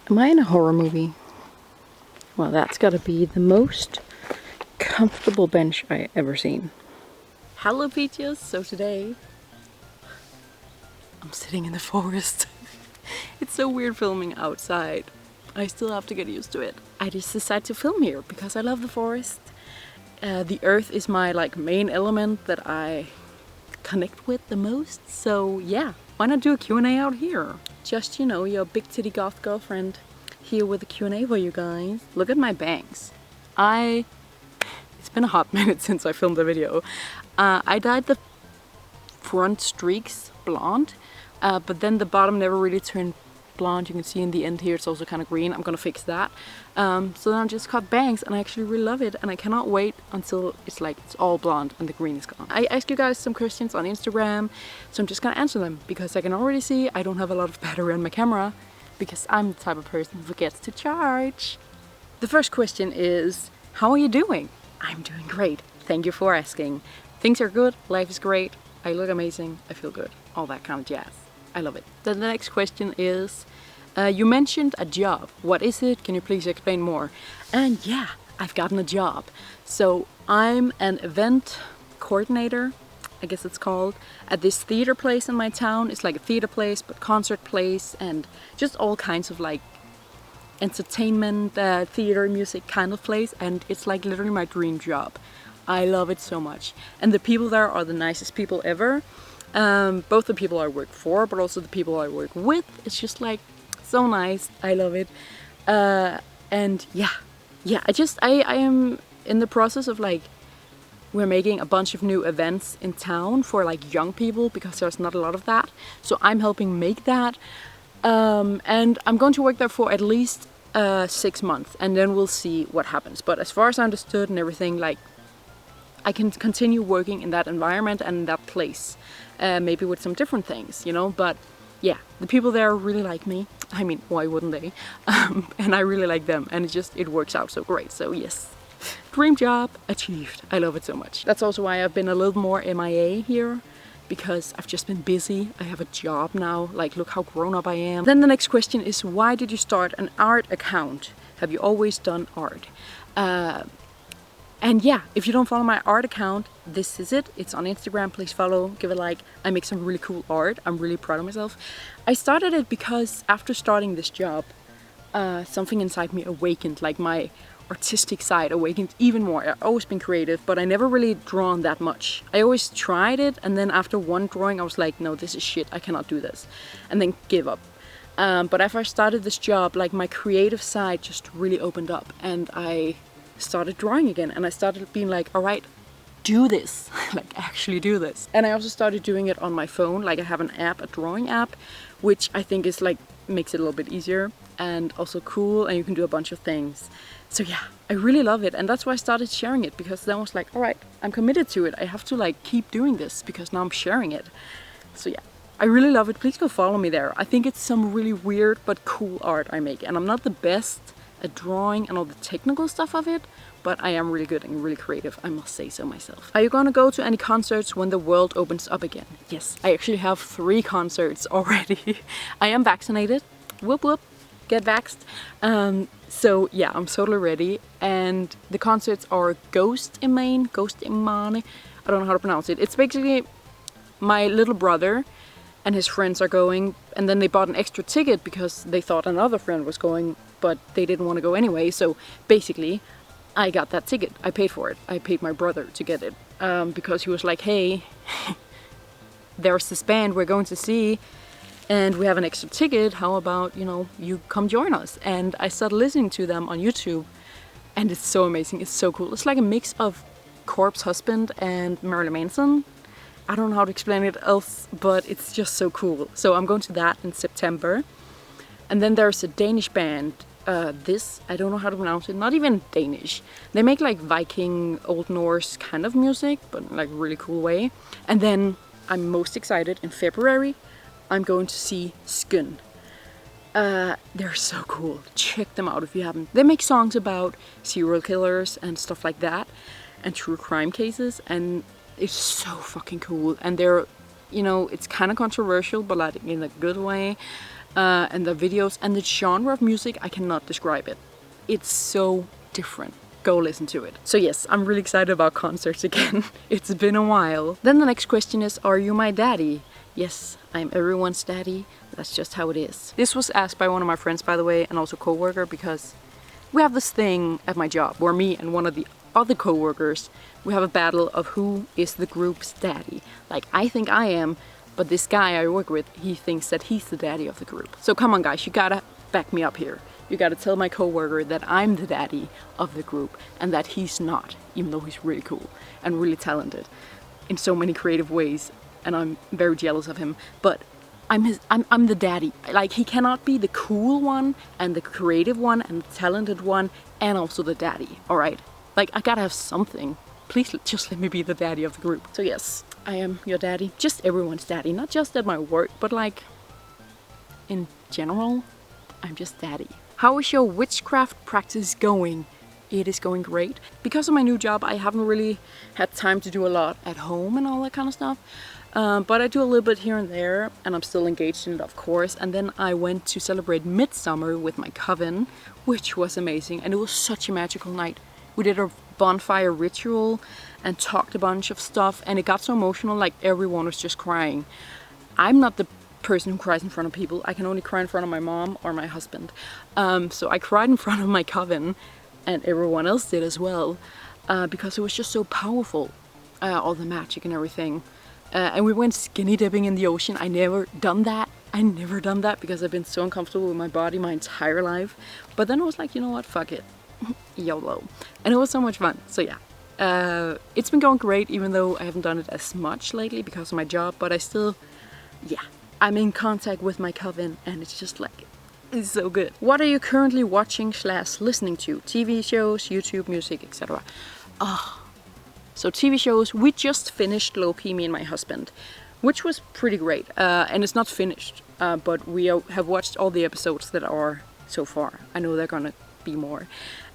Am I in a horror movie? Well, that's gotta be the most comfortable bench I ever seen. Hello peaches! So today I'm sitting in the forest. It's so weird filming outside. I still have to get used to it. I just decided to film here because I love the forest. The earth is my main element that I connect with the most. So yeah, why not do a Q&A out here? Just, you know, your big titty goth girlfriend here with a Q&A for you guys. Look at my bangs. It's been a hot minute since I filmed the video. I dyed the front streaks blonde, but then the bottom never really turned blonde. You can see in the end here it's also kind of green. I'm gonna fix that. So then I just cut bangs and I actually really love it, and I cannot wait until it's all blonde and the green is gone. I asked you guys some questions on Instagram, so I'm just gonna answer them because I can already see I don't have a lot of battery on my camera because I'm the type of person who forgets to charge. The first question is, how are you doing? I'm doing great. Thank you for asking. Things are good, life is great, I look amazing, I feel good, all that kind of jazz. I love it. Then the next question is, you mentioned a job. What is it? Can you please explain more? And yeah, I've gotten a job. So I'm an event coordinator, I guess it's called, at this theater place in my town. It's like a theater place, but concert place, and just all kinds of entertainment, theater, music kind of place. And it's literally my dream job. I love it so much. And the people there are the nicest people ever. Both the people I work for, but also the people I work with. It's just so nice. I love it. And yeah, I am in the process of we're making a bunch of new events in town for young people because there's not a lot of that. So I'm helping make that. And I'm going to work there for at least 6 months, and then we'll see what happens. But as far as I understood and everything, I can continue working in that environment and in that place, maybe with some different things, you know. But yeah, the people there really like me. I mean, why wouldn't they? And I really like them, and it works out so great. So yes, dream job achieved. I love it so much. That's also why I've been a little more MIA here, because I've just been busy. I have a job now. Look how grown up I am. Then the next question is, why did you start an art account? Have you always done art? And yeah, if you don't follow my art account, this is it. It's on Instagram. Please follow, give a like. I make some really cool art. I'm really proud of myself. I started it because after starting this job, something inside me awakened. My artistic side awakened even more. I've always been creative, but I never really drawn that much. I always tried it, and then after one drawing I was like, no, this is shit, I cannot do this, and then give up. But after I started this job, my creative side just really opened up, and I started drawing again, and I started being all right, do this. Actually do this. And I also started doing it on my phone. I have an app, a drawing app, which I think is makes it a little bit easier and also cool, and you can do a bunch of things. So yeah, I really love it, and that's why I started sharing it, because then I was all right, I'm committed to it. I have to keep doing this because now I'm sharing it. So yeah, I really love it. Please go follow me there. I think it's some really weird but cool art I make, and I'm not the best at drawing and all the technical stuff of it, but I am really good and really creative, I must say so myself. Are you gonna go to any concerts when the world opens up again? Yes, I actually have 3 concerts already. I am vaccinated. Whoop whoop, get vaxxed. So yeah, I'm totally ready. And the concerts are Ghost in Maine, I don't know how to pronounce it. It's basically my little brother and his friends are going, and then they bought an extra ticket because they thought another friend was going, but they didn't want to go anyway. So basically, I got that ticket. I paid for it. I paid my brother to get it, because he was like, hey, there's this band we're going to see, and we have an extra ticket. How about, you come join us? And I started listening to them on YouTube, and it's so amazing. It's so cool. It's like a mix of Corpse Husband and Marilyn Manson. I don't know how to explain it else, but it's just so cool. So I'm going to that in September. And then there's a Danish band, I don't know how to pronounce it, not even Danish. They make Viking, Old Norse kind of music, but really cool way. And then I'm most excited, in February, I'm going to see Skyn. They're so cool. Check them out if you haven't. They make songs about serial killers and stuff like that, and true crime cases, and it's so fucking cool. And they're, it's kind of controversial, but in a good way. and the videos and the genre of music, I cannot describe it. It's so different. Go listen to it. So yes, I'm really excited about concerts again. It's been a while. Then the next question is, are you my daddy? Yes, I'm everyone's daddy. That's just how it is. This was asked by one of my friends, by the way, and also co-worker, because we have this thing at my job where me and one of the other co-workers, we have a battle of who is the group's daddy. Like, I think I am, but this guy I work with, he thinks that he's the daddy of the group. So come on guys, you gotta back me up here. You gotta tell my co-worker that I'm the daddy of the group and that he's not, even though he's really cool and really talented in so many creative ways, and I'm very jealous of him. But I'm the daddy. Like, he cannot be the cool one and the creative one and the talented one and also the daddy, all right? Like, I gotta have something. Please just let me be the daddy of the group. So yes, I am your daddy. Just everyone's daddy, not just at my work, but like in general, I'm just daddy. How is your witchcraft practice going? It is going great. Because of my new job, I haven't really had time to do a lot at home and all that kind of stuff. But I do a little bit here and there, and I'm still engaged in it, of course. And then I went to celebrate Midsummer with my coven, which was amazing. And it was such a magical night. We did a bonfire ritual and talked a bunch of stuff, and it got so emotional, like everyone was just crying. I'm not the person who cries in front of people. I can only cry in front of my mom or my husband. So I cried in front of my coven, and everyone else did as well, because it was just so powerful, all the magic and everything. And we went skinny dipping in the ocean. I never done that because I've been so uncomfortable with my body my entire life. But then I was like, you know what, fuck it. YOLO. And it was so much fun. So yeah, it's been going great, even though I haven't done it as much lately because of my job. But I still, yeah, I'm in contact with my coven, and it's just like, it's so good. What are you currently watching / listening to? TV shows, YouTube, music, etc. So TV shows, we just finished Loki, me and my husband, which was pretty great. And it's not finished, but we have watched all the episodes that are so far. I know they're gonna be more.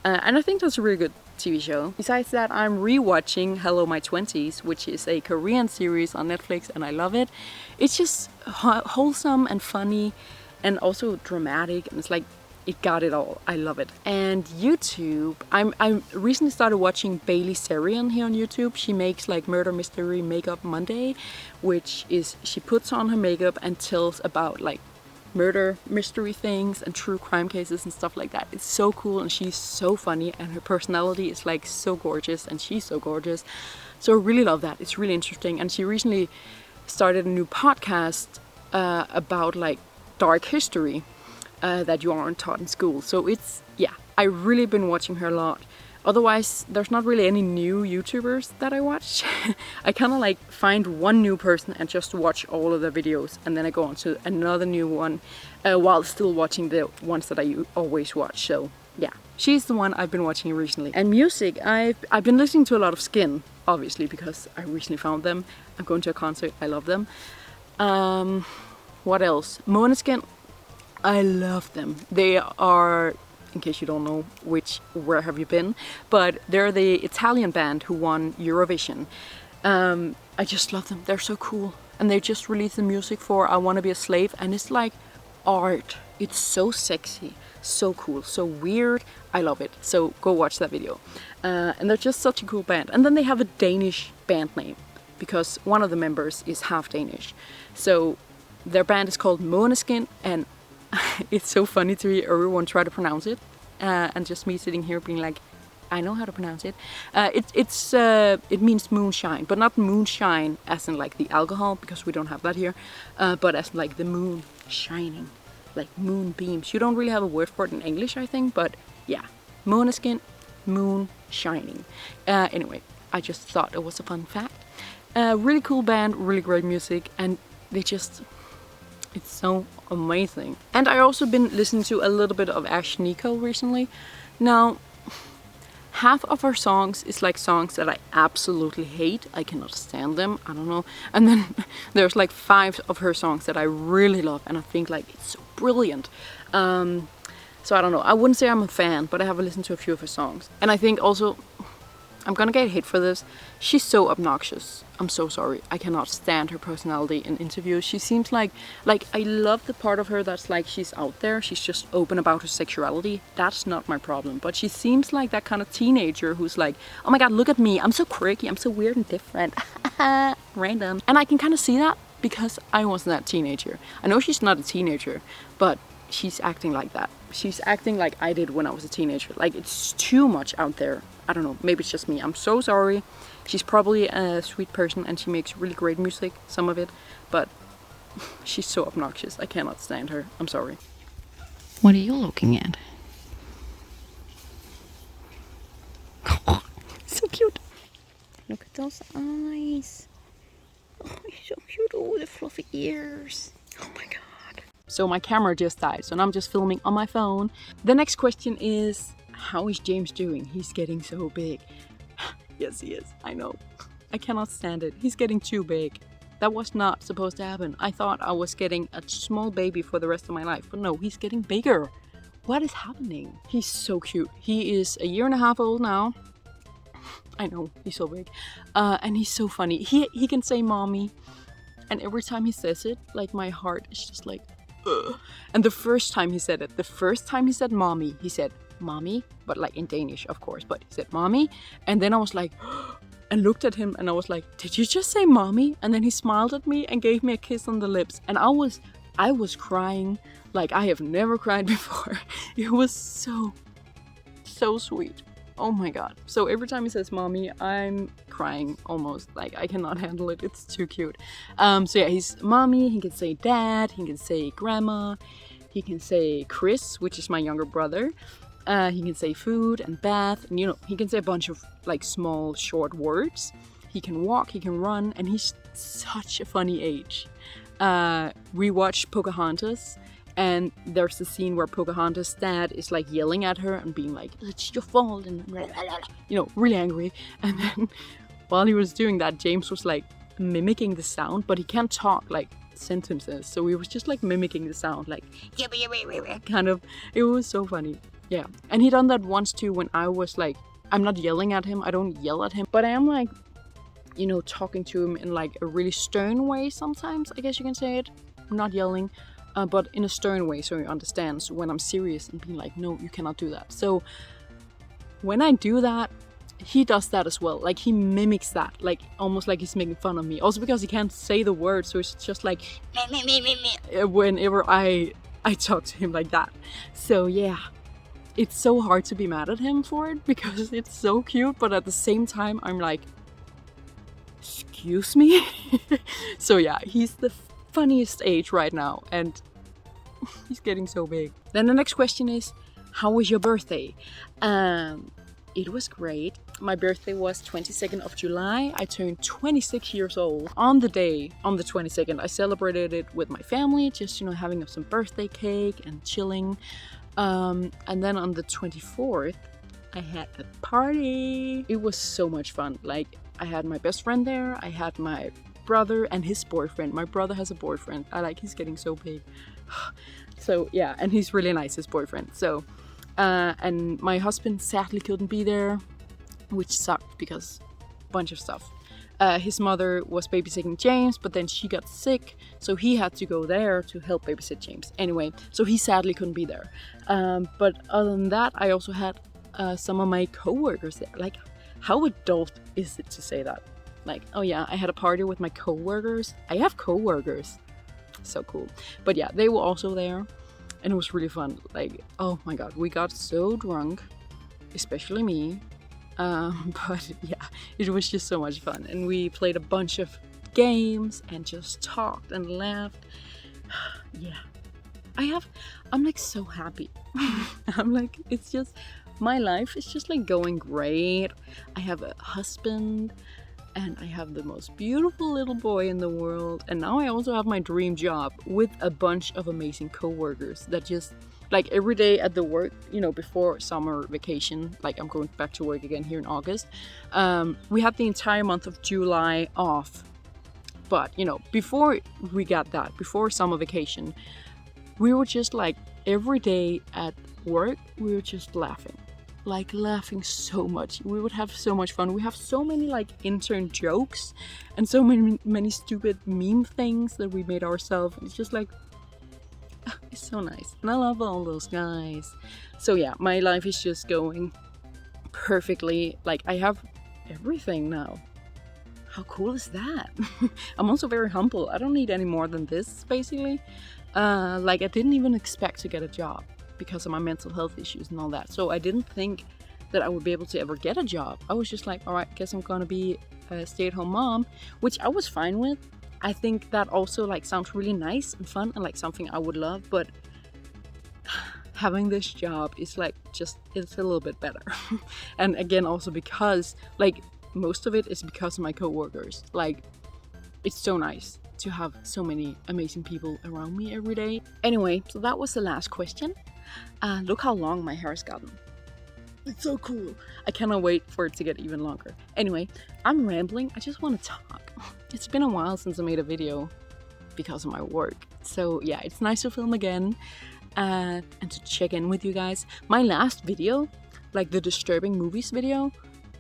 And I think that's a really good TV show. Besides that, I'm rewatching Hello My 20s, which is a Korean series on Netflix, and I love it. It's just wholesome and funny and also dramatic, and it's like, it got it all. I love it. And YouTube, I recently started watching Bailey Sarian here on YouTube. She makes like Murder Mystery Makeup Monday, which is, she puts on her makeup and tells about like murder mystery things and true crime cases and stuff like that. It's so cool, and she's so funny, and her personality is like so gorgeous, and she's so gorgeous. So I really love that. It's really interesting. And she recently started a new podcast about like dark history that you aren't taught in school. So it's, yeah, I've really been watching her a lot. Otherwise, there's not really any new YouTubers that I watch. I kind of like find one new person and just watch all of their videos, and then I go on to another new one while still watching the ones that I always watch. So yeah, she's the one I've been watching recently. And music, I've been listening to a lot of Skin, obviously, because I recently found them. I'm going to a concert, I love them. What else? Måneskin, I love them. They are, in case you don't know where have you been, but they're the Italian band who won Eurovision. I just love them. They're so cool. And they just released the music for I Wanna Be a Slave, and it's like art. It's so sexy, so cool, so weird. I love it. So go watch that video. And they're just such a cool band. And then they have a Danish band name because one of the members is half Danish. So their band is called Måneskin, and it's so funny to hear everyone try to pronounce it, and just me sitting here being like, I know how to pronounce it. It means moonshine, but not moonshine as in like the alcohol, because we don't have that here, but as like the moon shining, like moonbeams. You don't really have a word for it in English, I think, but yeah, Måneskin, moon shining. Anyway, I just thought it was a fun fact. Really cool band, really great music, and they just, it's so amazing. And I also been listening to a little bit of Ash Nico recently. Now, half of her songs is like songs that I absolutely hate. I cannot stand them. I don't know. And then there's like 5 of her songs that I really love, and I think like it's so brilliant. So I don't know. I wouldn't say I'm a fan, but I have listened to a few of her songs. And I think also I'm gonna get hate for this. She's so obnoxious. I'm so sorry. I cannot stand her personality in interviews. She seems like I love the part of her that's like she's out there. She's just open about her sexuality. That's not my problem. But she seems like that kind of teenager who's like, oh my god, look at me. I'm so quirky. I'm so weird and different. Random. And I can kind of see that because I wasn't that teenager. I know she's not a teenager, but she's acting like that. She's acting like I did when I was a teenager. Like, it's too much out there. I don't know, maybe it's just me. I'm so sorry. She's probably a sweet person and she makes really great music, some of it, but she's so obnoxious. I cannot stand her. I'm sorry. What are you looking at? So cute. Look at those eyes. Oh, he's so cute. Oh, the fluffy ears. Oh my god. So my camera just died, so now I'm just filming on my phone. The next question is, how is James doing? He's getting so big. Yes, he is. I know. I cannot stand it. He's getting too big. That was not supposed to happen. I thought I was getting a small baby for the rest of my life, but no, he's getting bigger. What is happening? He's so cute. He is a year and a half old now. I know, he's so big. And he's so funny. He can say mommy. And every time he says it, like, my heart is just like, ugh. And the first time he said mommy, he said mommy, but like in Danish, of course, but he said mommy. And then I was like, and looked at him and I was like, did you just say mommy? And then he smiled at me and gave me a kiss on the lips. And I was crying like I have never cried before. It was so sweet. Oh my god. So every time he says mommy, I'm crying almost. Like, I cannot handle it. It's too cute. So yeah, he's mommy. He can say dad. He can say grandma. He can say Chris, which is my younger brother. He can say food and bath. And, you know, he can say a bunch of like small, short words. He can walk. He can run. And he's such a funny age. We watched Pocahontas. And there's the scene where Pocahontas' dad is like yelling at her and being like, it's your fault, and you know, really angry. And then while he was doing that, James was like mimicking the sound, but he can't talk like sentences. So he was just like mimicking the sound, like kind of. It was so funny. Yeah. And he done that once too when I was like, I'm not yelling at him. I don't yell at him, but I am like, you know, talking to him in like a really stern way sometimes, I guess you can say it. I'm not yelling. But in a stern way, so he understands when I'm serious and being like, no, you cannot do that. So when I do that, he does that as well. Like, he mimics that, like almost like he's making fun of me. Also because he can't say the word, so it's just like whenever I talk to him like that. So yeah, it's so hard to be mad at him for it because it's so cute, but at the same time I'm like, excuse me. So yeah, he's the funniest age right now, and he's getting so big. Then the next question is, how was your birthday? It was great. My birthday was 22nd of July. I turned 26 years old. On the day, on the 22nd, I celebrated it with my family, just, you know, having some birthday cake and chilling. And then on the 24th, I had a party. It was so much fun. Like, I had my best friend there. I had my brother and his boyfriend. My brother has a boyfriend. He's getting so big. So yeah, and he's really nice, his boyfriend. So and my husband sadly couldn't be there, which sucked because a bunch of stuff. His mother was babysitting James, but then she got sick, so he had to go there to help babysit James. Anyway, so he sadly couldn't be there. But other than that, I also had some of my co-workers there. Like, how adult is it to say that? Like, oh yeah, I had a party with my co-workers. I have co-workers. So cool. But yeah, they were also there. And it was really fun. Like, oh my god, we got so drunk. Especially me. But yeah, it was just so much fun. And we played a bunch of games and just talked and laughed. Yeah. I'm like so happy. I'm like, it's just, my life is just like going great. I have a husband. And I have the most beautiful little boy in the world. And now I also have my dream job with a bunch of amazing co-workers that just, like, every day at the work, you know, before summer vacation, like I'm going back to work again here in August. We had the entire month of July off. But, you know, before we got that, before summer vacation, we were just like, every day at work, we were just laughing. like laughing so much. We would have so much fun. We have so many like intern jokes and so many stupid meme things that we made ourselves. It's just like, it's so nice. And I love all those guys. So yeah, my life is just going perfectly. Like, I have everything now. How cool is that? I'm also very humble. I don't need any more than this, basically. Like, I didn't even expect to get a job because of my mental health issues and all that. So I didn't think that I would be able to ever get a job. I was just like, all right, guess I'm gonna be a stay-at-home mom, which I was fine with. I think that also like sounds really nice and fun and like something I would love, but having this job is like just, it's a little bit better. And again, also because like most of it is because of my coworkers. Like, it's so nice to have so many amazing people around me every day. Anyway, so that was the last question. Look how long my hair has gotten. It's so cool. I cannot wait for it to get even longer. Anyway, I'm rambling. I just want to talk. It's been a while since I made a video because of my work. So yeah, it's nice to film again and to check in with you guys. My last video, like the disturbing movies video,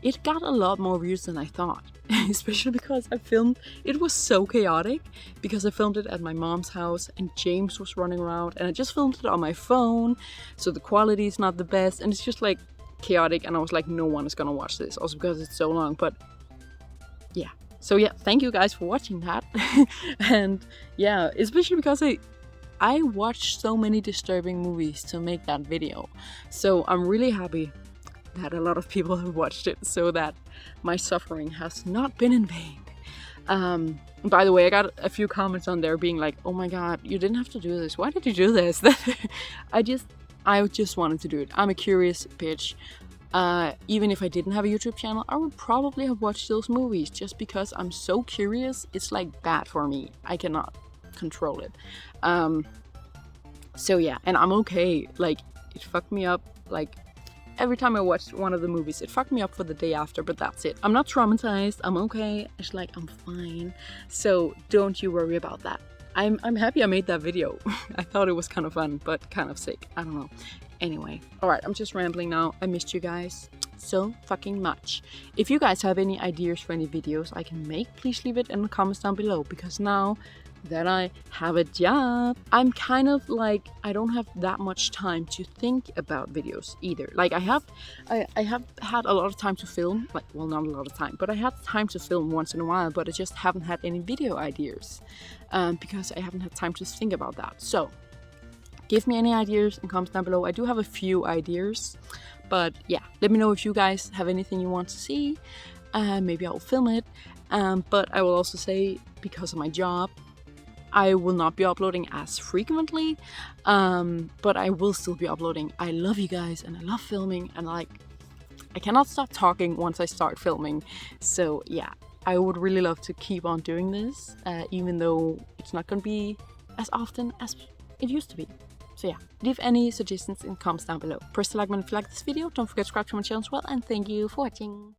it got a lot more views than I thought. Especially because it was so chaotic because I filmed it at my mom's house and James was running around and I just filmed it on my phone, so the quality is not the best and it's just like chaotic, and I was like, no one is gonna watch this, also because it's so long. But yeah, so yeah, thank you guys for watching that. And yeah, especially because I watched so many disturbing movies to make that video, so I'm really happy that a lot of people have watched it, so that my suffering has not been in vain. By the way, I got a few comments on there being like, oh my god, you didn't have to do this. Why did you do this? I just wanted to do it. I'm a curious bitch. Even if I didn't have a YouTube channel, I would probably have watched those movies just because I'm so curious. It's like bad for me. I cannot control it. So yeah, and I'm okay. Like, it fucked me up. Like, every time I watched one of the movies, it fucked me up for the day after, but that's it. I'm not traumatized. I'm okay. It's like, I'm fine. So don't you worry about that. I'm happy I made that video. I thought it was kind of fun, but kind of sick. I don't know. Anyway, alright, I'm just rambling now. I missed you guys so fucking much. If you guys have any ideas for any videos I can make, please leave it in the comments down below, because now that I have a job, I'm kind of like, I don't have that much time to think about videos either. Like, I have had a lot of time to film, like, well, not a lot of time, but I had time to film once in a while, but I just haven't had any video ideas because I haven't had time to think about that. So give me any ideas in comments down below. I do have a few ideas, but yeah, let me know if you guys have anything you want to see. Maybe I'll film it, but I will also say, because of my job, I will not be uploading as frequently, but I will still be uploading. I love you guys and I love filming, and like, I cannot stop talking once I start filming. So yeah, I would really love to keep on doing this, even though it's not gonna be as often as it used to be. So yeah, leave any suggestions in comments down below. Press the like button if you like this video. Don't forget to subscribe to my channel as well, and thank you for watching.